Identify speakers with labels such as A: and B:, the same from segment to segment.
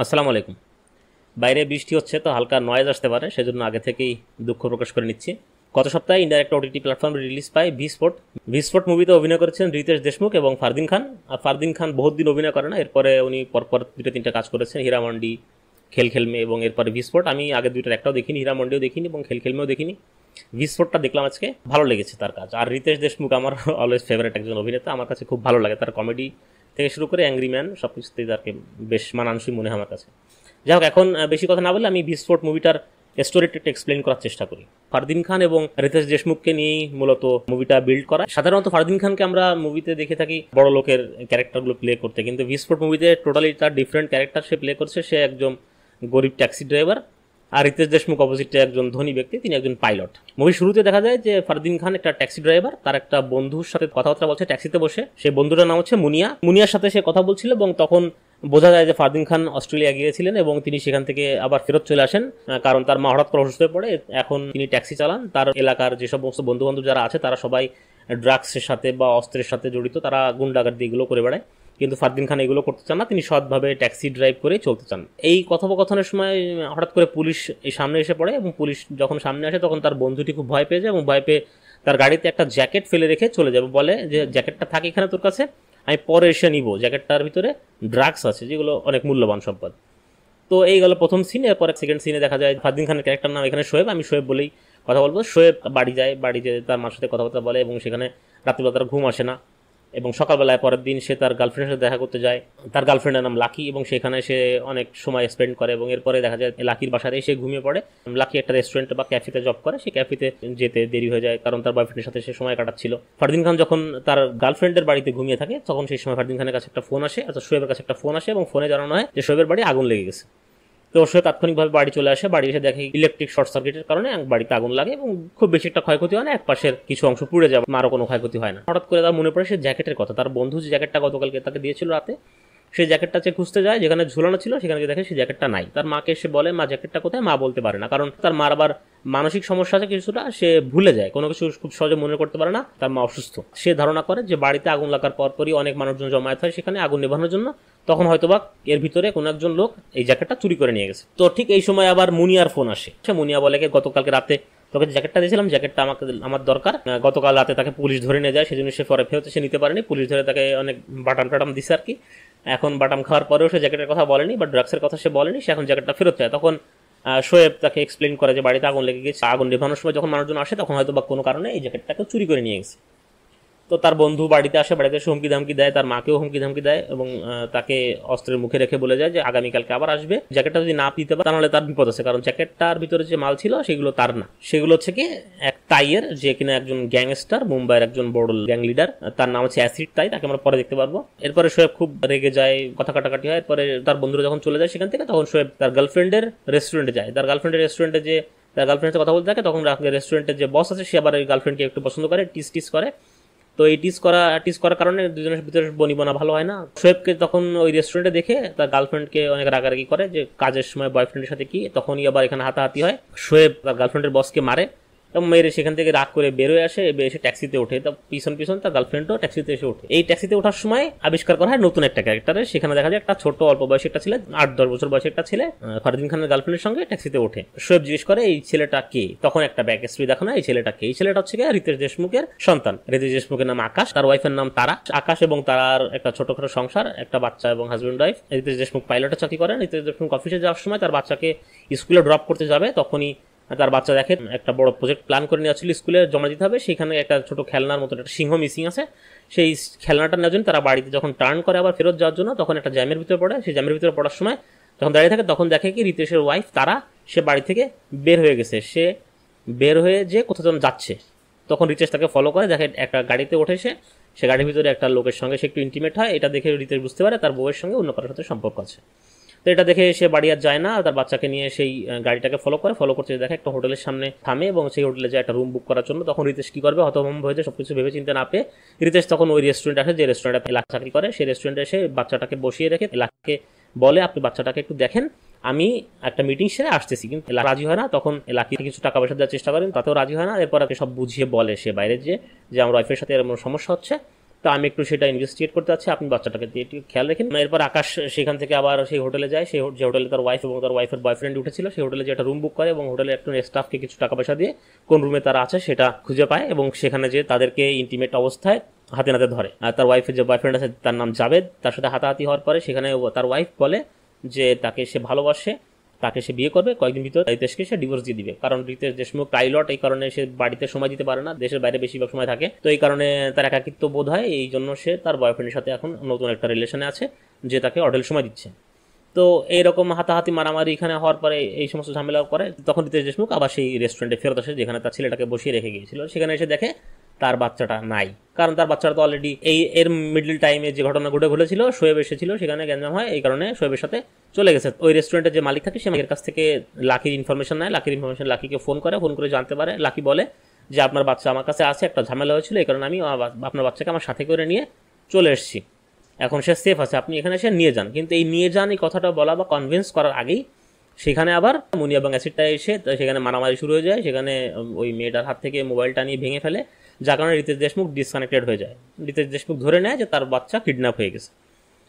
A: আসসালামু আলাইকুম। বাইরে বৃষ্টি হচ্ছে তো হালকা নয়েজ আসতে পারে, সেজন্য আগে থেকেই দুঃখ প্রকাশ করে নিচ্ছি। গত সপ্তাহে ইন্ডিয়ার একটা ওটিটি প্ল্যাটফর্মে রিলিজ পায় ভি স্পোর্ট মুভিতে অভিনয় করেছেন রিতেশ দেশমুখ এবং ফারদিন খান। আর ফারদিন খান বহুত দিন অভিনয় করে না, এরপরে উনি পরপর দুটো তিনটা কাজ করেছেন, হীরামন্ডি, খেল খেলমে এবং এরপরে ভি স্পোর্ট। আমি আগে দুইটার একটাও দেখিনি, হীরামন্ডিও দেখিনি এবং খেল খেলমেও দেখিনি। ভি স্পোর্টটা দেখলাম আজকে, ভালো লেগেছে তার কাজ। আর রিতেশ দেশমুখ আমার অলওয়েজ ফেভারিট একজন অভিনেতা, আমার কাছে খুব ভালো লাগে তার কমেডি থেকে শুরু করে অ্যাংরি ম্যান সব কিছুতেই তাকে বেশ মানানসই মনে হয় আমার কাছে। যাই হোক, এখন বেশি কথা না বলে আমি ভি স্পোর্ট মুভিটার স্টোরিটা একটু এক্সপ্লেন করার চেষ্টা করি। ফারদিন খান এবং রিতেশ দেশমুখকে নিয়েই মূলত মুভিটা বিল্ড করা। সাধারণত ফারদিন খানকে আমরা মুভিতে দেখে থাকি বড় লোকের ক্যারেক্টারগুলো প্লে করতে, কিন্তু ভি স্পোর্ট মুভিতে টোটালি তার ডিফারেন্ট ক্যারেক্টার সে প্লে করছে। সে একজন গরিব ট্যাক্সি ড্রাইভার, আর রিতেশ দেশমুখ অপোজিটে একজন ধনী ব্যক্তি, তিনি একজন পাইলট। মুভির শুরুতে দেখা যায় যে ফারদিন খান একটা ট্যাক্সি ড্রাইভার, তার একটা বন্ধুর সাথে কথাবার্তা বলছে ট্যাক্সিতে বসে। সেই বন্ধুটার নাম হচ্ছে মুনিয়ার সাথে সে কথা বলছিল এবং তখন বোঝা যায় যে ফারদিন খান অস্ট্রেলিয়া গিয়েছিলেন এবং তিনি সেখান থেকে আবার ফেরত চলে আসেন, কারণ তার মা হঠাৎ করে অসুস্থ হয়ে পড়ে। এখন তিনি ট্যাক্সি চালান। তার এলাকার যে সমস্ত বন্ধু বান্ধব যারা আছে তারা সবাই ড্রাগসের সাথে বা অস্ত্রের সাথে জড়িত, তারা গুন্ডাগার্দি এগুলো করে বেড়ায়। কিন্তু ফারদিন খান এগুলো করতে চান না, তিনি সৎভাবে ট্যাক্সি ড্রাইভ করে চলতে চান। এই কথোপকথনের সময় হঠাৎ করে পুলিশ এই সামনে এসে পড়ে এবং পুলিশ যখন সামনে আসে তখন তার বন্ধুটি খুব ভয় পেয়ে যায় এবং ভয় পেয়ে তার গাড়িতে একটা জ্যাকেট ফেলে রেখে চলে যাবে, বলে যে জ্যাকেটটা থাকে এখানে তোর কাছে, আমি পরে এসে নিব, জ্যাকেটটার ভিতরে ড্রাগস আছে যেগুলো অনেক মূল্যবান সম্পদ। তো এই গেল প্রথম সিন। এরপরে সেকেন্ড সিনে দেখা যায় ফারদিন খানের ক্যারেক্টার নাম এখানে শোয়েব, আমি শোয়েব বলেই কথা বলবো। শোয়েব বাড়ি যায়, বাড়ি যেয়ে তার মার সাথে কথাবার্তা বলে এবং সেখানে রাত্রিবেলা তার ঘুম আসে না এবং সকালবেলায় পরের দিন সে তার গার্লফ্রেন্ডের সাথে দেখা করতে যায়। তার গার্লফ্রেন্ডের নাম লাকি এবং সেখানে সে অনেক সময় স্পেন্ড করে এবং এরপরে দেখা যায় লাকির বাসায় এসে ঘুমিয়ে পড়ে। লাকি একটা রেস্টুরেন্ট বা ক্যাফেতে জব করে, সেই ক্যাফেতে যেতে দেরি হয়ে যায় কারণ তার বয়ফ্রেন্ডের সাথে সে সময় কাটাচ্ছিল। ফারদিন খান যখন তার গার্লফ্রেন্ডের বাড়িতে ঘুমিয়ে থাকে তখন সেই সময় ফারদিন খানের কাছে একটা ফোন আসে, অর্থাৎ শোয়েবের কাছে একটা ফোন আসে এবং ফোনে জানানো হয় যে শোয়েবের বাড়ি আগুন লেগে গেছে। তো সে তাৎক্ষণিকভাবে বাড়ি চলে আসে, বাড়ি এসে দেখে ইলেকট্রিক শর্ট সার্কিটের কারণে বাড়িতে আগুন লাগে এবং খুব বেশি একটা ক্ষয়ক্ষতি হয় না, এক পাশের কিছু অংশ পুড়ে যায়, আরও কোনো ক্ষয়ক্ষতি হয় না। হঠাৎ করে তার মনে পড়ে সে জ্যাকেটের কথা, তার বন্ধু যে জ্যাকেটটা গতকালকে তাকে দিয়েছিল রাতে, সেই জ্যাকেটটা সে খুঁজতে যায়, যেখানে ঝুলানো ছিল সেখানে দেখে সেই জ্যাকেটটা নাই। তার মাকে সে বলে মা জ্যাকেটটা কোথায়, মা বলতে পারে না, কারণ তার মার আবার মানসিক সমস্যা আছে কিছুটা, সে ভুলে যায়, কোনো কিছু খুব সহজে মনে করতে পারে না, তার মা অসুস্থ। সে ধারণা করে যে বাড়িতে আগুন লাগার পরপরই অনেক মানুষজন জমায়েত হয় সেখানে আগুন নেভানোর জন্য, তখন হয়তোবা এর ভিতরে কোনো একজন লোক এই জ্যাকেটটা চুরি করে নিয়ে গেছে। তো ঠিক এই সময় আবার মুনিয়ার ফোন আসে। সে মুনিয়া বলে গতকালকে রাতে তোকে জ্যাকেটটা দিয়েছিলাম, জ্যাকেটটা আমার দরকার, গতকাল রাতে তাকে পুলিশ ধরে নিয়ে যায়, সেজন্য সে পরে ফেরত এসে নিতে পারেনি। পুলিশ ধরে তাকে অনেক বাটাম দিছে আর কি। এখন বাটাম খাওয়ার পরেও সে জ্যাকেটের কথা বলেনি বা ড্রাগসের কথা সে বলেনি, সে এখন জ্যাকেটটা ফেরত চায়। তখন শোয়েব তাকে এক্সপ্লেন করে যে বাড়িতে আগুন লেগে গেছে, আগুন নেভানোর সময় যখন মানুষজন আসে তখন হয়তো বা কোনো কারণে এই জ্যাকেটটাকে চুরি করে নিয়ে গেছে। তো তার বন্ধু বাড়িতে আসে, বাড়িতে এসে হুমকি ধামকি দেয়, তার মাকেও হুমকি ধামকি দেয় এবং তাকে অস্ত্রের মুখে রেখে বলে যায় যে আগামীকালকে আবার আসবে, জ্যাকেটটা যদি না দিতে পারে তাহলে তার বিপদ আছে, কারণ জ্যাকেটটার ভিতরে যে মাল ছিল সেগুলো তার না, সেগুলো হচ্ছে কি এক তাইয়ের, যে কিনা একজন গ্যাংস্টার, মুম্বাইয়ের একজন বড় গ্যাং লিডার, তার নাম হচ্ছে অ্যাসিড তাই, তাকে আমরা পরে দেখতে পারবো। এরপরে শোয়েব খুব রেগে যায়, কথা কাটাকাটি হয়। এরপরে তার বন্ধুরা যখন চলে যায় সেখান থেকে তখন শোয়েব তার গার্লফ্রেন্ডের রেস্টুরেন্টে যায়। তার গার্লফ্রেন্ডের রেস্টুরেন্টে যে তার গার্লফ্রেন্ডের কথা বলতে থাকে তখন রেস্টুরেন্টের যে বস আছে সে আবার এই গার্লফ্রেন্ডকে একটু পছন্দ করে, টিস করে। তো এই টিস করার কারণে দুজনের ভিতরে বনিবনা ভালো হয় না। শোয়েবকে তখন ওই রেস্টুরেন্টে দেখে তার গার্লফ্রেন্ডকে অনেক রাগারাগি করে যে কাজের সময় বয়ফ্রেন্ডের সাথে কি, তখনই আবার এখানে হাতাহাতি হয়। শোয়েব তার গার্লফ্রেন্ডের বসকে মারে এবং মেয়েরে সেখান থেকে রাগ করে বেরোয় আসে, এসে ট্যাক্সিতে ওঠে। তা পিছন তার গার্লফ্রেন্ডও ট্যাক্সিতে এসে ওঠে। এই ট্যাক্সিতে ওঠার সময় আবিষ্কার করা হয় নতুন একটা ক্যারেক্টারের। সেখানে দেখা যায় একটা ছোট অল্প বয়সী একটা ছেলে, 8-10 বছর বয়সী একটা ছেলে ফারদিন খানের গার্লফ্রেন্ডের সঙ্গে ট্যাক্সিতে ওঠে। শোয়েব জিজ্ঞেস করে এই ছেলেটা কে, তখন একটা ব্যাক স্টোরি দেখানো, এই ছেলেটা কে, এই ছেলেটা হচ্ছে রিতেশ দেশমুখের সন্তান। রিতেশ দেশমুখের নাম আকাশ, তার ওয়াইফের নাম তারা। আকাশ এবং তারার একটা ছোটখাটো সংসার, একটা বাচ্চা এবং হাজব্যান্ড ওয়াইফ। রিতেশ দেশমুখ পাইলটের চাকরি করেন। রিতেশ দেশমুখ অফিসে যাওয়ার সময় তার বাচ্চাকে স্কুলে ড্রপ করতে যাবে, তখনই তার বাচ্চা দেখে একটা বড় প্রজেক্ট প্ল্যান করে নিয়ে আসছিল, স্কুলে জমা দিতে হবে, সেখানে একটা ছোট খেলনার মতো একটা সিংহ মিসিং আছে। সেই খেলনাটা নেওয়ার জন্য তারা বাড়িতে যখন টার্ন করে আবার ফেরত যাওয়ার জন্য তখন একটা জ্যামের ভিতরে পড়ে। সেই জ্যামের ভিতরে পড়ার সময় যখন দাঁড়িয়ে থাকে তখন দেখে কি রিতেশের ওয়াইফ তারা সে বাড়ি থেকে বের হয়ে গেছে, সে বের হয়ে যে কোথাও যেন যাচ্ছে। তখন রিতেশ তাকে ফলো করে, দেখে একটা গাড়িতে ওঠে, সে গাড়ির ভিতরে একটা লোকের সঙ্গে সে একটু ইন্টিমেট হয়। এটা দেখে রিতেশ বুঝতে পারে তার বউয়ের সঙ্গে অন্য কারোর সাথে সম্পর্ক আছে। তো এটা দেখে সে বাড়ি আর যায় না, তার বাচ্চাকে নিয়ে সেই গাড়িটাকে ফলো করতে দেখে একটা হোটেলের সামনে থামে এবং সেই হোটেলে যায় একটা রুম বুক করার জন্য। তখন রিতেশ কি করবে, হতভম্ব হয়ে যায়, সবকিছু ভেবে চিন্তা না পেয়ে রিতেশ তখন ওই রেস্টুরেন্টে আসে যে রেস্টুরেন্টে এলাকা চাকরি করে। সেই রেস্টুরেন্টে এসে বাচ্চাটাকে বসিয়ে রেখে এলাকাকে বলে আপনি বাচ্চাটাকে একটু দেখেন, আমি একটা মিটিং সেরে আসতেছি। কিন্তু রাজি হয় না। তখন এলাকি কিছু টাকা পয়সা দেওয়ার চেষ্টা করেন, তাতেও রাজি হয় না। এরপর সব বুঝিয়ে বলে সে বাইরে যে আমার ওয়াইফের সাথে এরকম সমস্যা হচ্ছে, তো আমি একটু সেটা ইনভেস্টিগেট করতে চাচ্ছি, আপনি বাচ্চাটাকে দিয়ে একটু খেয়াল রাখেন। এরপর আকাশ সেখান থেকে আবার সেই হোটেলে যায়, যে হোটেলে তার ওয়াইফ এবং তার ওয়াইফের বয়ফ্রেন্ড উঠেছিল, সেই হোটেলে যে একটা রুম বুক করে এবং হোটেলের একজন স্টাফকে কিছু টাকা পয়সা দিয়ে কোন রুমে তারা আছে সেটা খুঁজে পায় এবং সেখানে যে তাদেরকে ইন্টিমেট অবস্থায় হাতে নাতে ধরে। আর তার ওয়াইফের যে বয়ফ্রেন্ড আছে তার নাম জাভেদ, তার সাথে হাতাহাতি হওয়ার পরে সেখানে তার ওয়াইফ বলে যে তাকে সে ভালোবাসে, তাকে সে বিয়ে করবে, কয়েকদিন ভিতরে রিতেশকে সে ডিভোর্স দিয়ে দিবে। কারণ রিতেশ দেশমুখ পাইলট, এই কারণে সে বাড়িতে সময় দিতে পারে না, দেশের বাইরে বেশিরভাগ সময় থাকে, তো এই কারণে তার একাকিত্ব বোধ হয়, এই জন্য সে তার বয়ফ্রেন্ডের সাথে এখন নতুন একটা রিলেশনে আছে যে তাকে অঢেল সময় দিচ্ছে। তো এইরকম হাতাহাতি মারামারি এখানে হওয়ার পরে, এই সমস্ত ঝামেলা করে তখন রিতেশ দেশমুখ আবার সেই রেস্টুরেন্টে ফেরত আসে যেখানে তার ছেলেটাকে বসিয়ে রেখে গিয়েছিল। সেখানে এসে দেখে তার বাচ্চাটা নাই, কারণ তার বাচ্চাটা তো অলরেডি এর মিডল টাইমে যে ঘটনা ঘটেছিল, শোয়েব এসেছিল, সেখানে গ্যাঞ্জাম হয়, এই কারণে শোয়েবের সাথে চলে গেছে। ওই রেস্টুরেন্টের যে মালিক থাকে সে মালিকের কাছ থেকে লাকির ইনফরমেশন নেয়, লাকিকে ফোন করে জানতে পারে। লাকি বলে যে আপনার বাচ্চা আমার কাছে আছে, একটা ঝামেলা হয়েছিল, এই কারণে আমি আপনার বাচ্চাকে আমার সাথে করে নিয়ে চলে এসেছি, এখন সে সেফ আছে, আপনি এখানে এসে নিয়ে যান। কিন্তু এই নিয়ে যান এই কথাটা বলা বা কনভিন্স করার আগেই সেখানে আবার মুনিয়া এবং অ্যাসিডটা এসে সেখানে মারামারি শুরু হয়ে যায়। সেখানে ওই মেয়েটার হাত থেকে মোবাইলটা নিয়ে ভেঙে ফেলে, যার কারণে রিতেশ দেশমুখ ডিসকানেক্টেড হয়ে যায়। রিতেশ দেশমুখ ধরে নেয় যে তার বাচ্চা কিডন্যাপ হয়ে গেছে।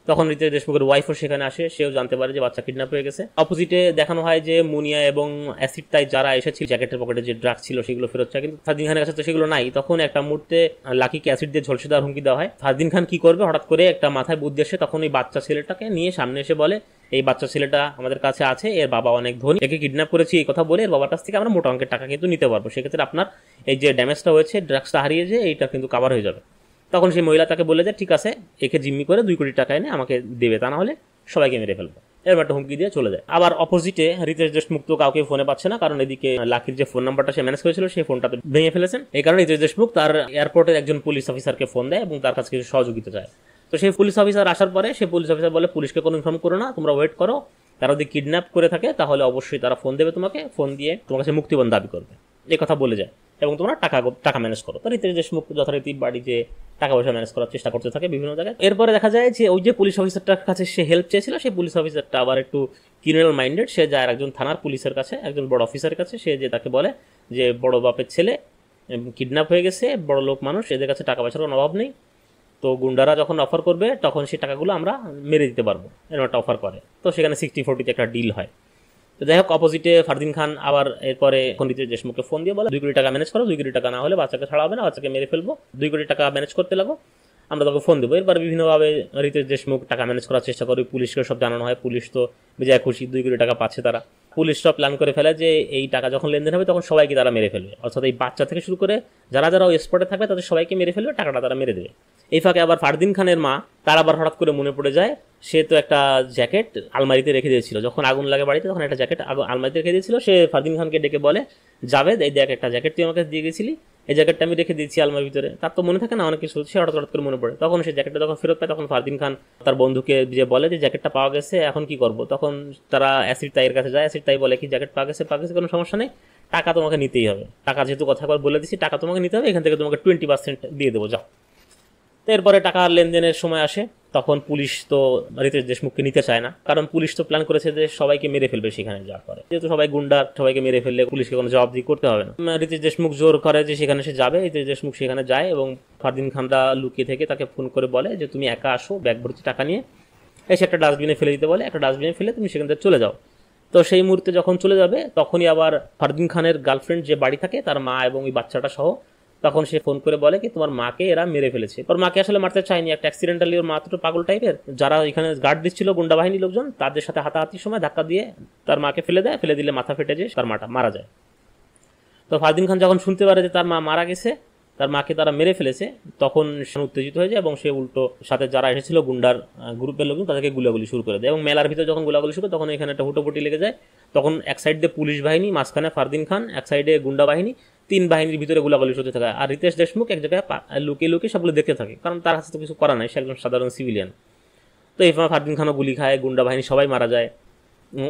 A: তখন রিতেশ দেশমুখের ওয়াইফও সেখানে আসে, সেও জানতে পারে যে বাচ্চা কিডন্যাপ হয়ে গেছে। অপোজিটে দেখানো হয় যে মুনিয়া এবং অ্যাসিড তাই যারা এসেছিল, জ্যাকেটের পকেটে যে ড্রাগ ছিল সেগুলো ফেরত চায়, কিন্তু ফারদিন খানের কাছে তো সেগুলো নাই। তখন একটা মুহূর্তে লাকিকে অ্যাসিড দিয়ে ঝলসে দেওয়ার হুমকি দেওয়া হয়। ফারদিন খান কি করবে, হঠাৎ করে একটা মাথায় বুদ্ধি আসে, তখন ওই বাচ্চা ছেলেটাকে নিয়ে সামনে এসে বলে এই বাচ্চা ছেলেটা আমাদের কাছে আছে, এর বাবা অনেক ধনী, একে কিডন্যাপ করেছি, এই কথা বলে এর বাবার কাছ থেকে আমরা মোটা অঙ্কের টাকা কিন্তু নিতে পারবো, সেক্ষেত্রে আপনার এই যে ড্যামেজটা হয়েছে, ড্রাগসটা হারিয়েছে, এইটা কিন্তু কাভার হয়ে যাবে। তখন সেই মহিলা তাকে বলে যে ঠিক আছে, একে জিম্মি করে 2 কোটি টাকা এনে আমাকে দেবে, তা না হলে সবাইকে মেরে ফেলবো, এরকম একটা হুমকি দিয়ে চলে যায়। আবার অপোজিটে রিতেশ দেশমুখ তো কাউকে ফোনে পাচ্ছে না, কারণ এদিকে লাকির যে ফোন নাম্বারটা সে ম্যানেজ করেছিল সেই ফোনটাতে ভেঙে ফেলেছেন। এই কারণে রিতেশ দেশমুখ তার এয়ারপোর্টের একজন পুলিশ অফিসারকে ফোন দেয় এবং তার কাছে কিছু সহযোগিতা চায়। তো সেই পুলিশ অফিসার আসার পরে সেই পুলিশ অফিসার বলে পুলিশকে কোনো ইনফর্ম করো না, তোমরা ওয়েট করো, তারা যদি কিডন্যাপ করে থাকে তাহলে অবশ্যই তারা ফোন দেবে তোমাকে, ফোন দিয়ে তোমার কাছে মুক্তিপণ দাবি করবে, এই কথা বলে যায়, এবং তোমরা টাকা ম্যানেজ করো। তো রিতেশ দেশমুখ যথারীতি বাড়িতে টাকা পয়সা ম্যানেজ করার চেষ্টা করতে থাকে বিভিন্ন জায়গায়। এরপরে দেখা যায় যে ওই যে পুলিশ অফিসারটার কাছে সে হেল্প চেয়েছিল, সেই পুলিশ অফিসারটা আবার একটু ক্রিমিনাল মাইন্ডেড, সে যায় একজন থানার পুলিশের কাছে, একজন বড় অফিসারের কাছে, সে যে তাকে বলে যে বড় বাপের ছেলে কিডন্যাপ হয়ে গেছে, বড় লোক মানুষ, এদের কাছে টাকা পয়সার কোনো অভাব নেই, তো গুন্ডারা যখন অফার করবে তখন সেই টাকাগুলো আমরা মেরে দিতে পারবো, এরকম একটা অফার করে। তো সেখানে 60-40 একটা ডিল হয়। তো যাই হোক, অপোজিটে ফারদিন খান আবার এরপরে রিতেশ দেশমুখকে ফোন দিয়ে বলে 2 কোটি টাকা ম্যানেজ করো, 2 কোটি টাকা না হলে বাচ্চাকে ছাড়া হবে না, বাচ্চাকে মেরে ফেলবো, 2 কোটি টাকা ম্যানেজ করতে লাগো, আমরা তোকে ফোন দেবো। এরপরে বিভিন্নভাবে রিতেশ দেশমুখ টাকা ম্যানেজ করার চেষ্টা করে, পুলিশকে সব জানানো হয়, পুলিশ তো বেজায় খুশি, 2 কোটি টাকা পাচ্ছে তারা। পুলিশ সব প্ল্যান করে ফেলে যে এই টাকা যখন লেনদেন হবে তখন সবাইকে তারা মেরে ফেলবে, অর্থাৎ এই বাচ্চা থেকে শুরু করে যারা যারা ওই স্পটে থাকবে তাদের সবাইকে মেরে ফেলবে, টাকাটা তারা মেরে দেবে। এই ফাঁকে আবার ফারদিন খানের মা, তার আবার হঠাৎ করে মনে পড়ে যায় সে তো একটা জ্যাকেট আলমারিতে রেখে দিয়েছিল, যখন আগুন লাগে বাড়িতে তখন একটা জ্যাকেট আলমারিতে রেখে দিয়েছিল। সে ফারদিন খানকে ডেকে বলে জাভেদ, এই দেখ একটা জ্যাকেট তুই আমাকে দিয়ে গেছিলি, এই জ্যাকেটটা আমি রেখে দিয়েছি আলমারির ভিতরে। তার তো মনে থাকে না অনেক কিছু, সে হঠাৎ করে মনে পড়ে। তখন সে জ্যাকেটটা যখন ফেরত পায় তখন ফারদিন খান তার বন্ধুকে যে বলে যে জ্যাকেটটা পাওয়া গেছে, এখন কি করবো। তখন তারা অ্যাসিড তাইয়ের কাছে যায়, অ্যাসিড তাই বলে কি জ্যাকেট পাওয়া গেছে কোনো সমস্যা নেই, টাকা তোমাকে নিতেই হবে, টাকা যেহেতু কথা একবার বলে দিচ্ছি টাকা তোমাকে নিতে হবে, এখান থেকে তোমাকে 20% দিয়ে দেবো, যাও। তো এরপরে টাকা লেনদেনের সময় আসে, তখন পুলিশ তো রিতেশ দেশমুখকে নিতে চায় না, কারণ পুলিশ তো প্ল্যান করেছে যে সবাইকে মেরে ফেলবে সেখানে যাওয়ার পরে, যেহেতু সবাই গুন্ডা, সবাইকে মেরে ফেললে পুলিশকে কোনো জবাবদিহি করতে হবে না। রিতেশ দেশমুখ জোর করে যে সেখানে সে যাবে, রিতেশ দেশমুখ সেখানে যায় এবং ফারদিন খানরা লুকিয়ে থেকে তাকে ফোন করে বলে যে তুমি একা আসো ব্যাগ ভর্তি টাকা নিয়ে, এসে একটা ডাস্টবিনে ফেলে দিতে বলে, একটা ডাস্টবিনে ফেলে তুমি সেখান থেকে চলে যাও। তো সেই মুহূর্তে যখন চলে যাবে তখনই আবার ফারদিন খানের গার্লফ্রেন্ড যে বাড়ি থাকে তার মা এবং ওই বাচ্চাটা সহ, তখন সে ফোন করে বলে কি তোমার মাকে এরা মেরে ফেলেছে। ওর মাকে আসলে মারতে চায়নি, একটা অ্যাক্সিডেন্টালি ওর মা তো পাগল টাইপের, যারা এখানে গার্ড দিচ্ছিল গুন্ডা বাহিনী লোকজন, তাদের সাথে হাতাহাতির সময় ধাক্কা দিয়ে তার মাকে ফেলে দেয়, ফেলে দিলে মাথা ফেটে যায়, তার মাটা মারা যায়। তো ফারদিন খান যখন শুনতে পারে যে তার মা মারা গেছে, তার মাকে তারা মেরে ফেলেছে, তখন সে উত্তেজিত হয়ে যায় এবং সে উল্টো সাথে যারা এসেছিল গুন্ডার গ্রুপের লোকজন তাদেরকে গুলাগুলি শুরু করে দেয়, এবং মেলার ভিতরে যখন গুলাগুলি শুরু করে তখন এখানে একটা হুটোপুটি লেগে যায়। তখন এক সাইড দিয়ে পুলিশ বাহিনী, মাঝখানে ফারদিন খান, এক সাইডে গুন্ডা বাহিনী, 3 বাহিনীর ভিতরে গুলাগুলি শুরু থাকে। আর রিতেশ দেশমুখ এক জায়গায় লুকিয়ে লুকিয়ে সবগুলো দেখতে থাকে, কারণ তার কাছে তো কিছু করা নাই, সে একজন সাধারণ সিভিলিয়ান। তো এই সময় ফারদিন খানও গুলি খায়, গুন্ডা বাহিনী সবাই মারা যায়।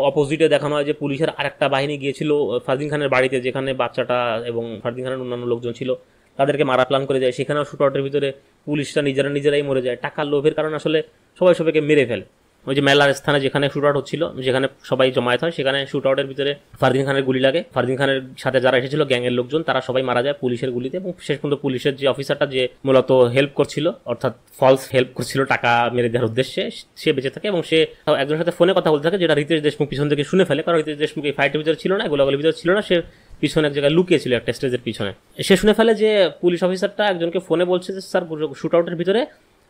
A: অপোজিটে দেখানো হয় যে পুলিশের আরেকটা বাহিনী গিয়েছিল ফারদিন খানের বাড়িতে, যেখানে বাচ্চাটা এবং ফারদিন খানের অন্যান্য লোকজন ছিল, তাদেরকে মারা প্ল্যান করে যায়। সেখানেও শুটআউটের ভিতরে পুলিশরা নিজেরাই মরে যায়, টাকার লোভের কারণে আসলে সবাইকে মেরে ফেলে। ওই যে মেলার স্থানে যেখানে শুট আউট হচ্ছিল, যেখানে সবাই জমায়েত হয়, সেখানে শুট আউটের ভিতরে ফারদিন খানের গুলি লাগে। ফারদিন খানের সাথে যারা এসেছিল গ্যাংয়ের লোকজন তারা সবাই মারা যায় পুলিশের গুলিতে, এবং শেষ পর্যন্ত পুলিশের যে অফিসারটা যে মূলত হেল্প করছিল, অর্থাৎ ফলস হেল্প করছিল টাকা মেরে দেওয়ার উদ্দেশ্যে, সে বেঁচে থাকে এবং সে একজনের সাথে ফোনে কথা বলতে থাকে, যেটা রিতেশ দেশমুখ পিছন থেকে শুনে ফেলে। কারণ রিতেশ দেশমুখ এই ফাইটের ভিতরে ছিল না, গোলাগুলির ভিতরে ছিল না, সে পিছনে এক জায়গায় লুকিয়েছিল একটা স্টেজের পিছনে। সে শুনে ফেলে যে পুলিশ অফিসারটা একজনকে ফোনে বলছে যে স্যার শুট আউটের ভিতরে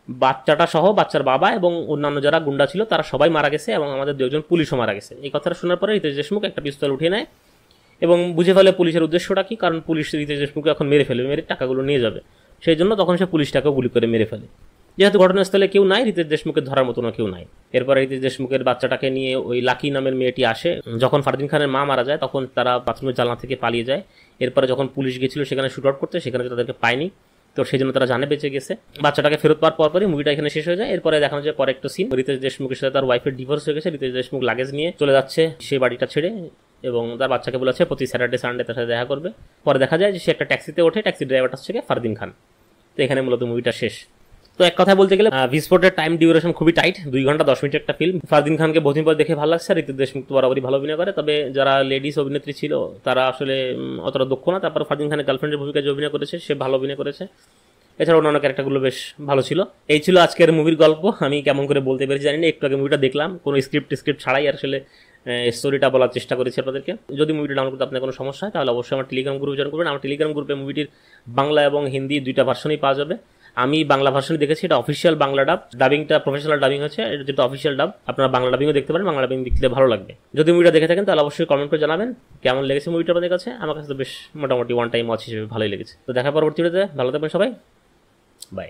A: বাচ্চাটা সহ বাচ্চার বাবা এবং অন্যান্য যারা গুন্ডা ছিল তারা সবাই মারা গেছে এবং আমাদের দুজন পুলিশও মারা গেছে। এই কথাটা শোনার পরে রিতেশ দেশমুখ একটা পিস্তল উঠিয়ে নেয় এবং বুঝে ফেলে পুলিশের উদ্দেশ্যটা কি, কারণ পুলিশ রিতেশ দেশমুখকে এখন মেরে ফেলবে, মেরে টাকাগুলো নিয়ে যাবে। সেই জন্য তখন সে পুলিশটাকেও গুলি করে মেরে ফেলে। যেহেতু ঘটনাস্থলে কেউ নাই, রিতেশ দেশমুখের ধরার মতনও কেউ নাই। এরপরে রিতেশ দেশমুখের বাচ্চাটাকে নিয়ে ওই লাকি নামের মেয়েটি আসে। যখন ফারদিন খানের মা মারা যায় তখন তারা বাথরুমের জানলা থেকে পালিয়ে যায়। এরপরে যখন পুলিশ গেছিল সেখানে শুট আউট করতে, সেখানে তাদেরকে পায়নি, তো সেই জন্য তারা জানে বেঁচে গেছে। বাচ্চাটাকে ফেরত পাওয়ার পরপরই মুভিটা এখানে শেষ হয়ে যায়। এরপরে দেখানো যায় পরে একটা সিন, রিতেশ দেশমুখের সাথে তার ওয়াইফের ডিভোর্স হয়ে গেছে। রিতেশ দেশমুখ লাগেজ নিয়ে চলে যাচ্ছে সেই বাড়িটা ছেড়ে এবং তার বাচ্চাকে বলেছে প্রতি স্যাটারডে সানডে তার সাথে দেখা করবে। পরে দেখা যায় যে সে একটা ট্যাক্সিতে ওঠে, ট্যাক্সি ড্রাইভারটা হচ্ছে ফারদিন খান। তো এখানে মূলত মুভিটা শেষ। তো এক কথা বলতে গেলে ভিস্ফোর্টের টাইম ডিউরেশন খুবই টাইট, 2 ঘন্টা 10 মিনিটের একটা ফিল্ম। ফারদিন খানকে বহুদিন পর দেখে ভালো লাগছে। রিতেশ দেশমুখ তো বরাবরই ভালো অভিনয় করে, তবে যারা লেডিস অভিনেত্রী ছিল তারা আসলে অতটা দক্ষ না। তারপর ফারদিন খানের গার্লফ্রেন্ডের ভূমিকায় যে অভিনয় করেছে সে ভালো অভিনয় করেছে। এছাড়া অন্যান্য ক্যারেক্টারগুলো বেশ ভালো ছিল। এই ছিল আজকের মুভির গল্প। আমি কেমন করে বলতে পেরেছি জানি না, একটু আগে মুভিটা দেখলাম, কোনো স্ক্রিপ্ট ছাড়াই আসলে স্টোরিটা বলার চেষ্টা করেছি আপনাদেরকে। যদি মুভিটা ডাউনলোড করতে আপনার কোনো সমস্যা হয় তাহলে অবশ্যই আমার টেলিগ্রাম গ্রুপ জয়েন করবেন। আমার টেলিগ্রাম গ্রুপে মুভিটির বাংলা এবং হিন্দি 2টা ভার্সনই পাওয়া যাবে। আমি বাংলা ভার্সনই দেখেছি, এটা অফিসিয়াল বাংলা ডাব, ডাবিংটা প্রফেশনাল ডাবিং হচ্ছে, যেটা অফিসিয়াল ডাব। আপনারা বাংলা ডাবিংও দেখতে পারেন, বাংলা ডাবিং দেখতে ভালো লাগবে। যদি মুভিটা দেখে থাকেন তাহলে অবশ্যই কমেন্ট করে জানাবেন কেমন লেগেছে মুভিটা আপনাদের কাছে। আমার কাছে তো বেশ মোটামুটি ওয়ান টাইম ওয়াচ হিসেবে ভালোই লেগেছে। তো দেখা পরবর্তী ভিডিওতে, ভালো থাকবেন সবাই, বাই।